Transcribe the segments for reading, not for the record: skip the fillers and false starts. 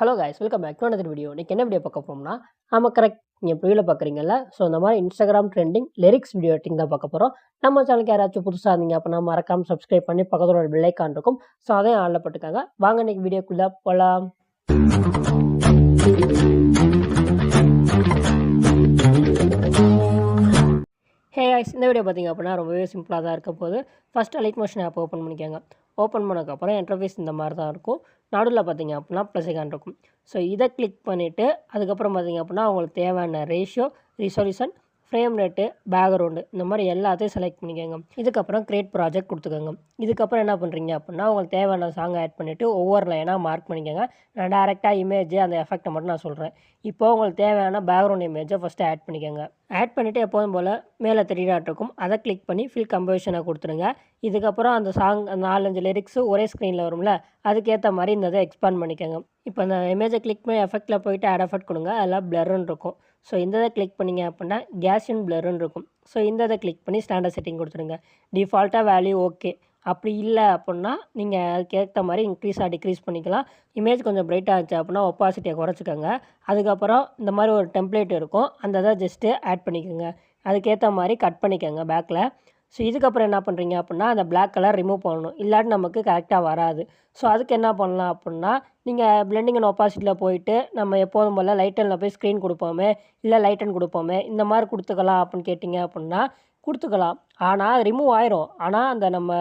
Hello guys, welcome back to another video. இன்னைக்கு என்ன video பார்க்க போறோம்னா, ஆமாம் கரெக்ட், நீங்கள் ப்ரிவியூவில் பார்க்குறீங்கல்ல. ஸோ இந்த மாதிரி Instagram trending lyrics video editing தான் பார்க்க போகிறோம். நம்ம சேனலுக்கு யாராச்சும் புதுசாக இருந்தீங்க அப்படின்னா மறக்காமல் சப்ஸ்கிரைப் பண்ணி பக்கத்தில் ஒரு பெல் ஐக்கான் இருக்கும். ஸோ அதையும் ஆளில் போட்டுக்காங்க. வாங்க இன்னைக்கு வீடியோக்குள்ளே போகலாம். ஹே கைஸ், இந்த வீடியோ பார்த்தீங்க அப்படின்னா ரொம்பவே சிம்பிளாக தான் இருக்க போகுது. First light motion app open பண்ணிக்கோங்க. ஓப்பன் பண்ணதுக்கப்புறம் இன்டர்ஃபேஸ் இந்த மாதிரி தான் இருக்கும். நடுவில் பார்த்தீங்க அப்படின்னா ப்ளஸ் ஐக்கான் இருக்கும். ஸோ இதை கிளிக் பண்ணிவிட்டு அதுக்கப்புறம் பார்த்தீங்க அப்படின்னா உங்களுக்கு தேவையான ratio, resolution, frame rate, background இந்த மாதிரி எல்லாத்தையும் செலக்ட் பண்ணிக்கோங்க. இதுக்கப்புறம் கிரியேட் ப்ராஜெக்ட் கொடுத்துக்கோங்க. இதுக்கப்புறம் என்ன பண்ணுறீங்க அப்படின்னா உங்களுக்கு தேவையான சாங் ஆட் பண்ணிவிட்டு ஒவ்வொரு லைனாக மார்க் பண்ணிக்கோங்க. நான் டேரெக்டாக இமேஜ் அந்த எஃபெக்டை மட்டும் நான் சொல்கிறேன். இப்போது உங்களுக்கு தேவையான பேக்ரவுண்ட் இமேஜை ஃபஸ்ட்டு ஆட் பண்ணிக்கோங்க. ஆட் பண்ணிவிட்டு எப்போதும் போல் மேலே 3 டாட் இருக்கும், அதை கிளிக் பண்ணி ஃபில் கம்போசிஷனை கொடுத்துருங்க. இதுக்கப்புறம் அந்த சாங் 4-5 லிரிக்ஸு ஒரே ஸ்க்ரீனில் வரும்ல, அதுக்கேற்ற மாதிரி இந்த இதை எக்ஸ்பாண்ட் பண்ணிக்கோங்க. இப்போ அந்த இமேஜை கிளிக் பண்ணி எஃபெக்ட்டில் போயிட்டு ஆட் எஃபெக்ட் கொடுங்க. அதெல்லாம் பிளர்ன்னு இருக்கும். ஸோ இந்த இதை கிளிக் பண்ணிங்க அப்படின்னா கேஷியன் பிளர்ன்னு இருக்கும். ஸோ இந்த இதை கிளிக் பண்ணி ஸ்டாண்டர்ட் செட்டிங் கொடுத்துருங்க. டிஃபால்ட்டாக வேல்யூ ஓகே. அப்படி இல்லை அப்படின்னா நீங்கள் அதுக்கேற்ற மாதிரி இன்க்ரீஸாக டிக்ரீஸ் பண்ணிக்கலாம். இமேஜ் கொஞ்சம் பிரைட்டாக இருந்துச்சு அப்படின்னா ஒப்பாசிட்டியை குறைச்சிக்கோங்க. அதுக்கப்புறம் இந்த மாதிரி ஒரு டெம்ப்ளேட் இருக்கும், அந்த இதை ஜஸ்ட்டு ஆட் பண்ணிக்கோங்க. அதுக்கேற்ற மாதிரி கட் பண்ணிக்கோங்க பேக்கில். ஸோ இதுக்கப்புறம் என்ன பண்ணுறீங்க அப்படின்னா அந்த பிளாக் கலர் ரிமூவ் பண்ணணும், இல்லாட்டி நமக்கு கரெக்டாக வராது. ஸோ அதுக்கு என்ன பண்ணலாம் அப்படின்னா நீங்கள் பிளெண்டிங் அண்ட் ஒப்பாசிட்டியில் போயிட்டு நம்ம எப்போதும் போல் லைட்டனில் போய் ஸ்க்ரீன் கொடுப்போமே, இல்லை லைட்டன் கொடுப்போமே, இந்த மாதிரி கொடுத்துக்கலாம் அப்படின்னு கேட்டிங்க அப்படின்னா கொடுத்துக்கலாம். ஆனால் ரிமூவ் ஆயிரும். ஆனால் அந்த நம்ம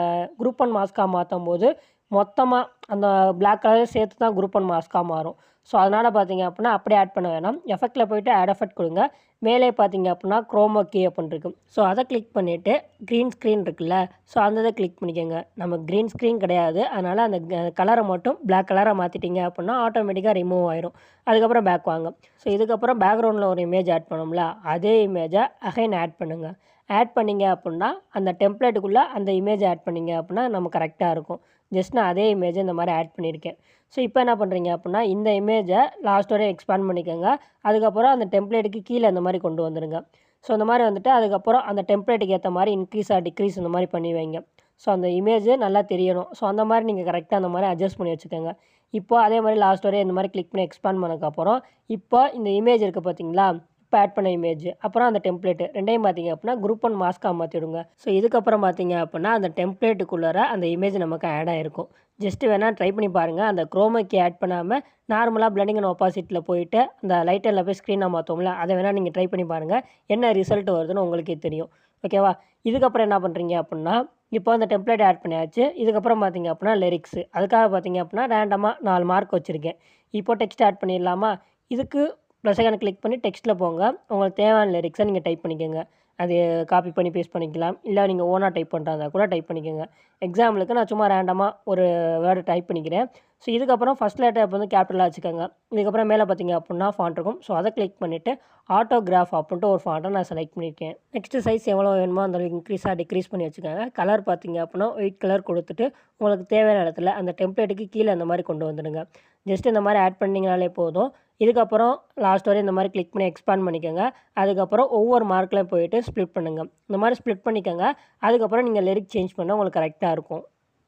குரூப் அண்ட் மாஸ்காக மாற்றும் போது மொத்தமாக அந்த பிளாக் கலர் சேர்த்து தான் குரூப் அண்ட் மாஸ்காக மாறும். ஸோ அதனால் பார்த்தீங்க அப்படின்னா அப்படியே ஆட் பண்ண வேணாம். எஃபெக்ட்டில் போய்ட்டு ஆட் எஃபெக்ட் கொடுங்க. மேலே பார்த்தீங்க அப்படின்னா குரோமா கீ அப்படின்னு இருக்கும். ஸோ அதை கிளிக் பண்ணிவிட்டு க்ரீன் ஸ்க்ரீன் இருக்குல்ல, ஸோ அந்த இதை கிளிக் பண்ணிக்கோங்க. நம்ம க்ரீன் ஸ்க்ரீன் கிடையாது, அதனால் அந்த கலரை மட்டும் பிளாக் கலராக மாற்றிட்டீங்க அப்படின்னா ஆட்டோமேட்டிக்காக ரிமூவ் ஆயிரும். அதுக்கப்புறம் பேக் வாங்க. ஸோ இதுக்கப்புறம் பேக்ரவுண்டில் ஒரு இமேஜ் ஆட் பண்ணோம்ல, அதே இமேஜை அகைன் ஆட் பண்ணுங்கள். ஆட் பண்ணிங்க அப்படின்னா அந்த டெம்ப்ளேட்டுக்குள்ளே அந்த இமேஜ் ஆட் பண்ணிங்க அப்படின்னா நம்ம கரெக்டாக இருக்கும். ஜஸ்ட் நான் அதே இமேஜை இந்த மாதிரி ஆட் பண்ணியிருக்கேன். ஸோ இப்போ என்ன பண்ணுறீங்க அப்படின்னா இந்த இமேஜை லாஸ்ட் வரையும் எக்ஸ்பேண்ட் பண்ணிக்கோங்க. அதுக்கப்புறம் அந்த டெம்ப்ளேட்டுக்கு கீழே இந்த மாதிரி கொண்டு வந்துடுங்க. ஸோ இந்த மாதிரி வந்துட்டு அதுக்கப்புறம் அந்த டெம்ப்ளேட்டுக்கு ஏற்ற மாதிரி இன்க்ரீஸாக டிக்ரீஸ் இந்த மாதிரி பண்ணி வைங்க. ஸோ அந்த இமேஜ் நல்லா தெரியணும். ஸோ அந்த மாதிரி நீங்கள் கரெக்டாக அந்த மாதிரி அட்ஜஸ்ட் பண்ணி வச்சுக்கோங்க. இப்போ அதே மாதிரி லாஸ்ட் வரையும் இந்த மாதிரி கிளிக் பண்ணி எக்ஸ்பேண்ட் பண்ணதுக்கப்புறம் இப்போ இந்த இமேஜ் இருக்குது பார்த்தீங்களா, இப்போ ஆட் பண்ண இமேஜ் அப்புறம் அந்த டெம்ப்ளேட்டு ரெண்டையும் பார்த்தீங்க அப்படின்னா குரூப் அண்ட் மாஸ்காக மாற்றிடுங்க. ஸோ இதுக்கப்புறம் பார்த்தீங்க அப்படின்னா அந்த டெம்ப்ளேட்டுக்குள்ளே அந்த இமேஜ் நமக்கு ஆட் ஆகிருக்கும். ஜஸ்ட்டு வேணால் ட்ரை பண்ணி பாருங்கள். அந்த குரோமாக்கி ஆட் பண்ணாமல் நார்மலாக பிளெண்டிங் அண்ட் ஒப்பாசிட்டியில் போயிட்டு அந்த லைட்டரில் போய் ஸ்க்ரீனாக மாற்றோம்ல, அதை வேணால் நீங்கள் ட்ரை பண்ணி பாருங்கள். என்ன ரிசல்ட் வருதுன்னு உங்களுக்கே தெரியும். ஓகேவா? இதுக்கப்புறம் என்ன பண்ணுறீங்க அப்படின்னா இப்போ அந்த டெம்ப்ளேட் ஆட் பண்ணியாச்சு. இதுக்கப்புறம் பார்த்தீங்க அப்படின்னா லிரிக்ஸு, அதுக்காக பார்த்தீங்க அப்படின்னா ரேண்டமாக 4 மார்க் வச்சுருக்கேன். இப்போ டெக்ஸ்ட் ஆட் பண்ணிடலாமா? இதுக்கு ப்ளஸ் ஐக்கானை கிளிக் பண்ணி டெக்ஸ்ட்டில் போங்க. உங்களுக்கு தேவையான லிரிக்ஸை நீங்கள் டைப் பண்ணிக்கோங்க. அது காப்பி பண்ணி பேஸ்ட் பண்ணிக்கலாம், இல்லை நீங்கள் ஓனாக டைப் பண்ணுறதா கூட டைப் பண்ணிக்கோங்க. எக்ஸாம்பிளுக்கு நான் சும்மா ரேண்டமாக ஒரு வேர்டு டைப் பண்ணிக்கிறேன். ஸோ இதுக்கப்புறம் ஃபஸ்ட் லெட்டர் இப்போ வந்து கேபிட்டலாக வச்சுக்கோங்க. இதுக்கப்புறம் மேலே பார்த்தீங்க அப்படின்னா ஃபாண்ட் இருக்கும். ஸோ அதை கிளிக் பண்ணிவிட்டு ஆட்டோகிராஃப் அப்படின்ட்டு ஒரு ஃபாண்ட்டை நான் செலக்ட் பண்ணியிருக்கேன். நெக்ஸ்ட்டு சைஸ் எவ்வளோ வேணுமோ அந்த இன்க்ரீஸாக டிக்ரீஸ் பண்ணி வச்சுக்கோங்க. கலர் பார்த்தீங்க அப்படின்னா ஒயிட் கலர் கொடுத்துட்டு உங்களுக்கு தேவையான இடத்துல அந்த டெம்ப்ளேட்டுக்கு கீழே அந்த மாதிரி கொண்டு வந்துடுங்க. ஜஸ்ட் இந்த மாதிரி ஆட் பண்ணிங்கனாலே போதும். இதுக்கப்புறம் லாஸ்ட் வரை இந்த மாதிரி கிளிக் பண்ணி எக்ஸ்பேண்ட் பண்ணிக்கோங்க. அதுக்கப்புறம் ஒவ்வொரு மார்க்லையும் போயிட்டு ஸ்ப்ளிட் பண்ணுங்கள். இந்த மாதிரி ஸ்ப்ளிட் பண்ணிக்கோங்க. அதுக்கப்புறம் நீங்கள் லிரிக் சேஞ்ச் பண்ணால் உங்களுக்கு கரெக்டாக இருக்கும்.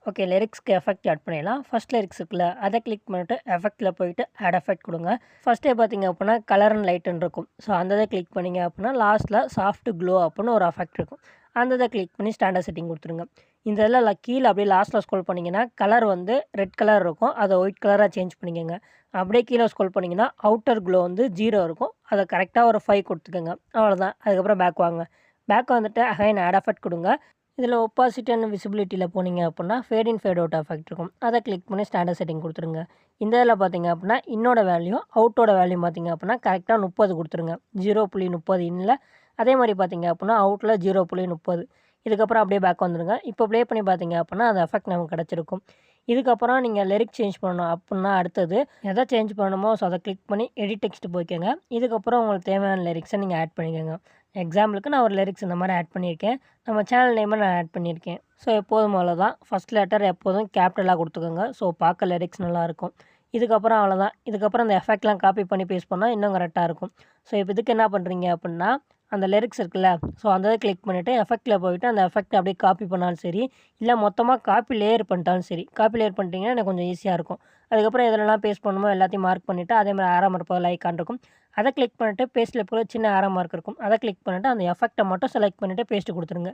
ஓகே, லிரிக்ஸ்க்கு எஃபெக்ட் ஆட் பண்ணிடலாம். ஃபஸ்ட் லிரிக்ஸ் இருக்குல்ல, அதை கிளிக் பண்ணிவிட்டு எஃபெக்ட்டில் போயிட்டு ஆட் எஃபெக்ட் கொடுங்க. ஃபஸ்ட்டே பார்த்தீங்க அப்படின்னா கலர் அண்ட் லைட்டுன்னு இருக்கும். ஸோ அந்த இதை கிளிக் பண்ணிங்க அப்படின்னா லாஸ்ட்டில் சாஃப்ட் க்ளோ அப்படின்னு ஒரு எஃபெக்ட் இருக்கும். அந்த இதை கிளிக் பண்ணி ஸ்டாண்டர்ட் செட்டிங் கொடுத்துருங்க. இந்த இதில் கீழே அப்படியே லாஸ்ட்டில் ஸ்க்ரோல் பண்ணிங்கன்னா கலர் வந்து ரெட் கலர் இருக்கும், அதை ஒயிட் கலராக சேஞ்ச் பண்ணிக்கோங்க. அப்படியே கீழே ஸ்க்ரோல் பண்ணிங்கன்னா அவுட்டர் க்ளோ வந்து 0 இருக்கும், அதை கரெக்டாக ஒரு 5 கொடுத்துக்கோங்க. அவ்வளோதான். அதுக்கப்புறம் பேக் வாங்க. பேக் வந்துட்டு அகைன் ஆட் எஃபெக்ட் கொடுங்க. இதில் ஒப்பாசிட்டி அண்ட் விசிபிலிட்டியில் போனீங்க அப்படின்னா ஃபேட் இன் ஃபேட் அவுட் எஃபெக்ட் இருக்கும், அதை கிளிக் பண்ணி ஸ்டாண்டர்ட் செட்டிங் கொடுத்துருங்க. இந்த இதில் பார்த்தீங்க அப்படின்னா இன்னோட வேல்யூ அவுட்டோட வேல்யூ பார்த்தீங்க அப்படின்னா கரெக்டாக 30 கொடுத்துருங்க. 0.30 இன்னில். அதே மாதிரி பார்த்தீங்க அப்படின்னா அவுட்டில் 0.30. இதுக்கப்புறம் அப்படியே பேக் வந்துடுங்க. இப்போ ப்ளே பண்ணி பார்த்தீங்க அப்படின்னா அந்த எஃபெக்ட் நமக்கு கிடச்சிருக்கும். இதுக்கப்புறம் நீங்கள் லிரிக் சேஞ்ச் பண்ணணும் அப்படின்னா அடுத்தது எதை சேஞ்ச் பண்ணணுமோ ஸோ அதை கிளிக் பண்ணி எடிட் டெக்ஸ்ட் போய்க்கோங்க. இதுக்கப்புறம் உங்களுக்கு தேவையான லிரிக்ஸை நீங்கள் ஆட் பண்ணிக்கோங்க. எக்ஸாம்பிளுக்கு நான் ஒரு லிரிக்ஸ் இந்த மாதிரி ஆட் பண்ணியிருக்கேன். நம்ம சேனல் நேமை நான் ஆட் பண்ணியிருக்கேன். ஸோ எப்போதும் அவ்வளோதான். ஃபஸ்ட் லெட்டர் எப்போதும் கேபிட்டலாக கொடுத்துக்கோங்க. ஸோ பார்க்க லிரிக்ஸ் நல்லாயிருக்கும். இதுக்கப்புறம் அவ்வளோதான். இதுக்கப்புறம் அந்த எஃபெக்ட்லாம் காப்பி பண்ணி பேஸ்ட் பண்ணால் இன்னும் கரெக்டாக இருக்கும். ஸோ இப்போ இதுக்கு என்ன பண்ணுறீங்க அப்படின்னா அந்த லிரிக்ஸ் இருக்குல்ல, ஸோ அந்த இதை கிளிக் பண்ணிவிட்டு எஃபெக்ட்டில் போயிட்டு அந்த எஃபெக்ட் அப்படியே காப்பி பண்ணாலும் சரி, இல்லை மொத்தமாக காப்பி லேயர் பண்ணிட்டாலும் சரி. காப்பி லேயர் பண்ணிட்டீங்கன்னா எனக்கு கொஞ்சம் ஈஸியாக இருக்கும். அதுக்கப்புறம் எதுலலாம் பேஸ்ட் பண்ணணுமோ எல்லாத்தையும் மார்க் பண்ணிவிட்டு, அதே மாதிரி ஆரோ மார்க் ஐகான் இருக்கும். அதை கிளிக் பண்ணிவிட்டு பேஸ்ட்டில் கூட சின்ன ஆரோ மார்க் இருக்கும். அதை கிளிக் பண்ணிவிட்டு அந்த எஃபெக்ட்டை மட்டும் செலக்ட் பண்ணிவிட்டு பேஸ்ட்டு கொடுத்துருங்க.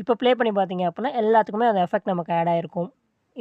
இப்போ ப்ளே பண்ணி பார்த்தீங்க அப்படின்னா எல்லாத்துக்குமே அந்த எஃபெக்ட் நமக்கு ஆட் ஆகிருக்கும்.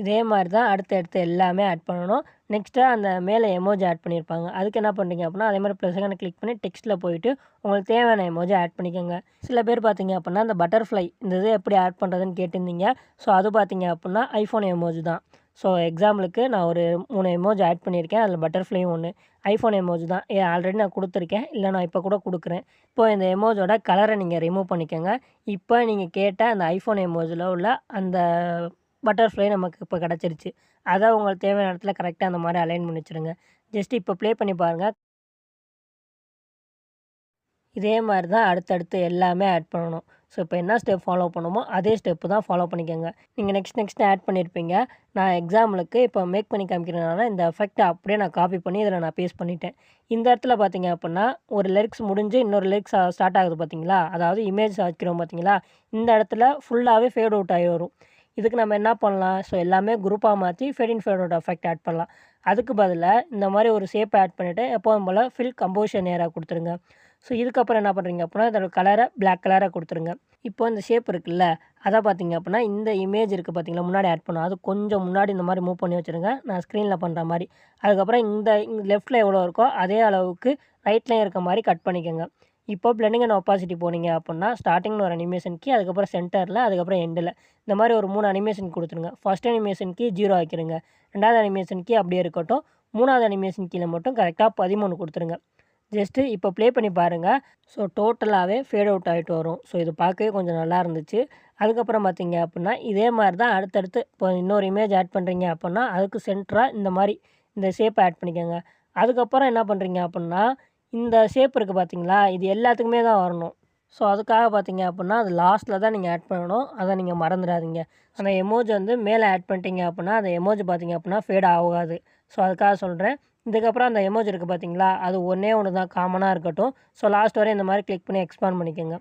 இதே மாதிரி தான் அடுத்து எல்லாமே ஆட் பண்ணணும். நெக்ஸ்ட்டு அந்த மேலே எமோஜி ஆட் பண்ணியிருப்பாங்க. அதுக்கு என்ன பண்ணுறீங்க அப்படின்னா, அதே மாதிரி ப்ளஸ் ஐகானை கிளிக் பண்ணி டெக்ஸ்ட்டில் போயிட்டு உங்களுக்கு தேவையான எமோஜி ஆட் பண்ணிக்கோங்க. சில பேர் பார்த்தீங்க அப்படின்னா, அந்த பட்டர்ஃப்ளை இந்த இது எப்படி ஆட் பண்ணுறதுன்னு கேட்டிருந்தீங்க. ஸோ அது பார்த்தீங்க அப்படின்னா ஐஃபோன் எமோஜி தான். ஸோ எக்ஸாம்பிளுக்கு நான் ஒரு 3 எமோஜி ஆட் பண்ணியிருக்கேன். அதில் பட்டர்ஃப்ளையும் ஒன்று. ஐஃபோன் எமோஜி தான். ஆல்ரெடி நான் கொடுத்துருக்கேன். இல்லை நான் இப்போ கூட கொடுக்குறேன். இப்போ இந்த எமோஜோட கலரை நீங்கள் ரிமூவ் பண்ணிக்கோங்க. இப்போ நீங்கள் கேட்ட அந்த ஐஃபோன் எமோஜியில் உள்ள அந்த பட்டர்ஃப்ளை நமக்கு இப்போ கிடச்சிருச்சு. அதை உங்களுக்கு தேவையான இடத்துல கரெக்டாக அந்த மாதிரி அலைன் பண்ணி வச்சுருங்க. ஜஸ்ட் இப்போ ப்ளே பண்ணி பாருங்கள். இதே மாதிரி தான் அடுத்தடுத்து எல்லாமே ஆட் பண்ணணும். ஸோ இப்போ என்ன ஸ்டெப் ஃபாலோ பண்ணுமோ அதே ஸ்டெப்பு தான் ஃபாலோ பண்ணிக்கோங்க. நீங்கள் நெக்ஸ்ட் ஆட் பண்ணியிருப்பீங்க. நான் எக்ஸாம்பிளுக்கு இப்போ மேக் பண்ணி காமிக்கிறதுனால இந்த எஃபெக்ட்டை அப்படியே நான் காப்பி பண்ணி இதில் நான் பேஸ்ட் பண்ணிட்டேன். இந்த இடத்துல பார்த்தீங்க அப்படின்னா ஒரு லிரிக்ஸ் முடிஞ்சு இன்னொரு லிரிக்ஸ் ஸ்டார்ட் ஆகுது பார்த்தீங்களா? அதாவது இமேஜ் வைக்கிறோம் பார்த்தீங்களா? இந்த இடத்துல ஃபுல்லாகவே ஃபேட் அவுட் ஆகி வரும். இதுக்கு நம்ம என்ன பண்ணலாம்? ஸோ எல்லாமே குரூப்பாக மாற்றி ஃபேட் இன் ஃபேட் அவுட் எஃபெக்ட் ஆட் பண்ணலாம். அதுக்கு பதிலாக இந்த மாதிரி ஒரு ஷேப் ஆட் பண்ணிவிட்டு எப்போதும் போல் ஃபில் கம்போசிஷன் ஏரியா கொடுத்துருங்க. ஸோ இதுக்கப்புறம் என்ன பண்ணுறீங்க அப்படின்னா, இதோட கலரை பிளாக் கலராக கொடுத்துருங்க. இப்போ இந்த ஷேப் இருக்குல்ல, அதை பார்த்தீங்க அப்படின்னா இந்த இமேஜ் இருக்குது பார்த்தீங்களா, முன்னாடி ஆட் பண்ணோம். அது கொஞ்சம் முன்னாடி இந்த மாதிரி மூவ் பண்ணி வச்சுருங்க. நான் ஸ்க்ரீனில் பண்ணுற மாதிரி. அதுக்கப்புறம் இந்த லெஃப்ட்டில் எவ்வளோ இருக்கோ அதே அளவுக்கு ரைட்லேயும் இருக்க மாதிரி கட் பண்ணிக்கோங்க. இப்போ பிளெண்டிங் அண்ட் ஒப்பாசிட்டி போனீங்க அப்படின்னா, ஸ்டார்டிங்கில் ஒரு அனிமேஷன் கீ, அதுக்கப்புறம் சென்டரில், அதுக்கப்புறம் எண்டில். இந்த மாதிரி ஒரு 3 அனிமேஷன் கொடுத்துருங்க. ஃபர்ஸ்ட் அனிமேஷன் கீ 0 ஆக்கிருங்க. 2வது அனிமேஷன் கீ அப்படியே இருக்கட்டும். 3வது அனிமேஷன் கீழ மட்டும் கரெக்டாக 13 கொடுத்துருங்க. ஜஸ்ட்டு இப்போ ப்ளே பண்ணி பாருங்கள். ஸோ டோட்டலாகவே ஃபேட் அவுட் ஆகிட்டு வரும். ஸோ இது பார்க்கவே கொஞ்சம் நல்லா இருந்துச்சு. அதுக்கப்புறம் பார்த்தீங்க அப்படின்னா, இதே மாதிரி தான் அடுத்தடுத்து இப்போ இன்னொரு இமேஜ் ஆட் பண்ணுறீங்க அப்படின்னா, அதுக்கு சென்டராக இந்த மாதிரி இந்த ஷேப்பை ஆட் பண்ணிக்கோங்க. அதுக்கப்புறம் என்ன பண்ணுறீங்க அப்படின்னா, இந்த ஷேப் இருக்குது பார்த்தீங்களா, இது எல்லாத்துக்குமே தான் வரணும். ஸோ அதுக்காக பார்த்தீங்க அப்படின்னா, அது லாஸ்ட்டில் தான் நீங்கள் ஆட் பண்ணணும். அதை நீங்கள் மறந்துடாதீங்க. அந்த எமோஜி வந்து மேலே ஆட் பண்ணிட்டீங்க அப்படின்னா, அந்த எமோஜி பார்த்தீங்க அப்படின்னா ஃபேட் ஆகாது. ஸோ அதுக்காக சொல்கிறேன். இதுக்கப்புறம் அந்த எமோஜி இருக்குது பார்த்தீங்களா, அது ஒன்றே ஒன்று தான் காமனாக இருக்கட்டும். ஸோ லாஸ்ட் வரை இந்த மாதிரி கிளிக் பண்ணி எக்ஸ்பாண்ட் பண்ணிக்கோங்க.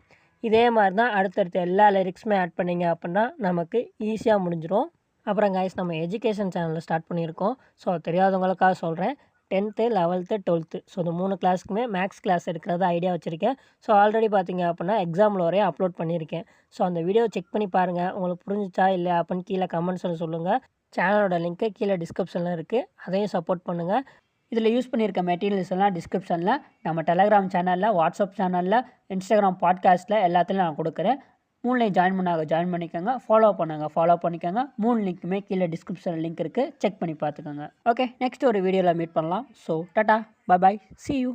இதே மாதிரி தான் அடுத்தடுத்த எல்லா லிரிக்ஸுமே ஆட் பண்ணிங்க அப்படின்னா நமக்கு ஈஸியாக முடிஞ்சிடும். அப்புறம் கைஸ், நம்ம எஜுகேஷன் சேனலில் ஸ்டார்ட் பண்ணியிருக்கோம். ஸோ தெரியாதவங்களுக்காக சொல்கிறேன். 10th, 11th, 12th ஸோ இந்த 3 கிளாஸுக்குமே மேக்ஸ் கிளாஸ் எடுக்கிறது ஐடியா வச்சுருக்கேன். ஸோ ஆல்ரெடி பார்த்தீங்க அப்படின்னா எக்ஸாமில் வரையும் அப்லோட் பண்ணியிருக்கேன். ஸோ அந்த வீடியோ செக் பண்ணி பாருங்கள். உங்களுக்கு புரிஞ்சிச்சா இல்லையா அப்படின்னு கீழே கமெண்ட்ஸில் சொல்லுங்கள். சேனலோட லிங்க்கு கீழே டிஸ்கிரிப்ஷனில் இருக்குது. அதையும் சப்போர்ட் பண்ணுங்கள். இதில் யூஸ் பண்ணியிருக்க மெட்டீரியல்ஸ் எல்லாம் டிஸ்கிரிப்ஷனில், நம்ம டெலகிராம் சேனலில், வாட்ஸ்அப் சேனலில், இன்ஸ்டாகிராம் பாட்காஸ்ட்டில் எல்லாத்துலையும் நான் கொடுக்குறேன். 3லையும் ஜாயின் பண்ணிக்கோங்க. ஃபாலோ பண்ணிக்கோங்க. 3 லிங்க்குமே கீழே டிஸ்கிரிப்ஷனில் லிங்க் இருக்குது. செக் பண்ணி பார்த்துக்கோங்க. ஓகே, நெக்ஸ்ட் ஒரு வீடியோவில் மீட் பண்ணலாம். So Tata, bye bye, see you.